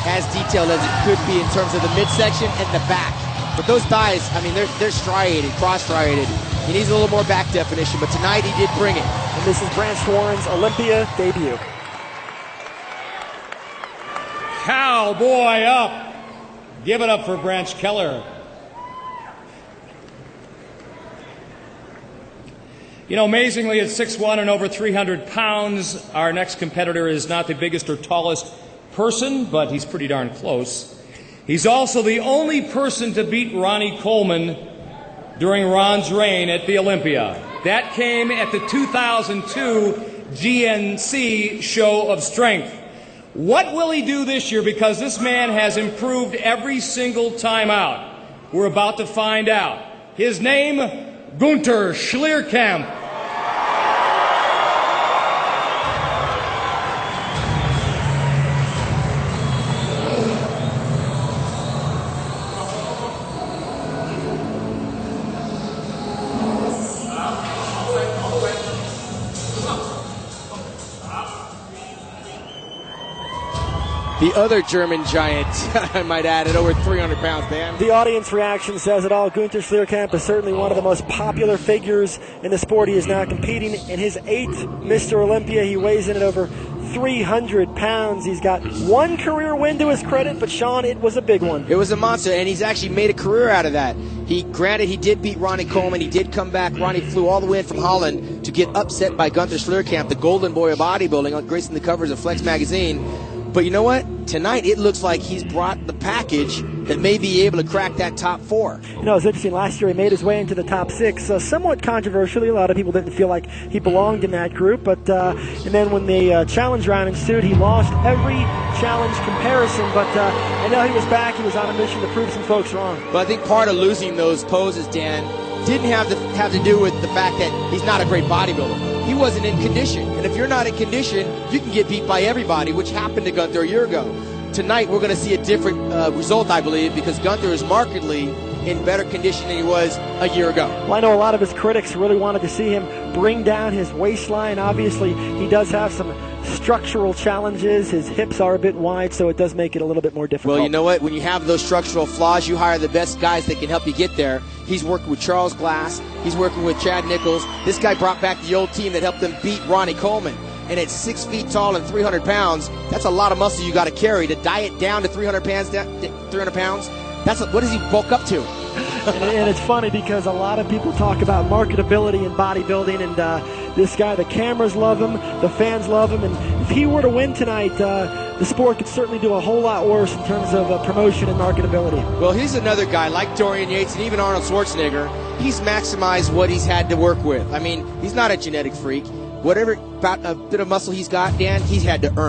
as detailed as it could be in terms of the midsection and the back. But those thighs, I mean, they're striated, cross-striated. He needs a little more back definition, but tonight he did bring it. And this is Branch Warren's Olympia debut. Cowboy up. Give it up for Branch Keller. You know, amazingly, at 6'1" and over 300 pounds, our next competitor is not the biggest or tallest person, but he's pretty darn close. He's also the only person to beat Ronnie Coleman during Ron's reign at the Olympia. That came at the 2002 GNC Show of Strength. What will he do this year? Because this man has improved every single time out. We're about to find out. His name, Gunther Schlierkamp. The other German giant, I might add, at over 300 pounds, Dan. The audience reaction says it all. Gunther Schlierkamp is certainly one of the most popular figures in the sport. He is now competing in his 8th Mr. Olympia. He weighs in at over 300 pounds. He's got one career win to his credit, but Sean, it was a big one. It was a monster, and he's actually made a career out of that. Granted, he did beat Ronnie Coleman. He did come back. Ronnie flew all the way in from Holland to get upset by Gunther Schlierkamp, the golden boy of bodybuilding, gracing the covers of Flex magazine. But you know what? Tonight, it looks like he's brought the package that may be able to crack that top 4. You know, it's interesting. Last year, he made his way into the top 6. Somewhat controversially, a lot of people didn't feel like he belonged in that group. But and then when the challenge round ensued, he lost every challenge comparison. But I know he was back. He was on a mission to prove some folks wrong. But I think part of losing those poses, Dan, didn't have to do with the fact that he's not a great bodybuilder. He wasn't in condition. And if you're not in condition, you can get beat by everybody, which happened to Gunther a year ago. Tonight, we're going to see a different result, I believe, because Gunther is markedly in better condition than he was a year ago. Well, I know a lot of his critics really wanted to see him bring down his waistline. Obviously, he does have some structural challenges. His hips are a bit wide, so it does make it a little bit more difficult. Well, you know what? When you have those structural flaws, you hire the best guys that can help you get there. He's working with Charles Glass. He's working with Chad Nichols. This guy brought back the old team that helped them beat Ronnie Coleman. And at 6 feet tall and 300 pounds, that's a lot of muscle you got to carry. To diet down to 300 pounds, what does he bulk up to? And it's funny because a lot of people talk about marketability in bodybuilding, and this guy, the cameras love him, the fans love him, and if he were to win tonight, the sport could certainly do a whole lot worse in terms of promotion and marketability. Well, he's another guy like Dorian Yates and even Arnold Schwarzenegger. He's maximized what he's had to work with. I mean, he's not a genetic freak. Whatever about a bit of muscle he's got, Dan, he's had to earn.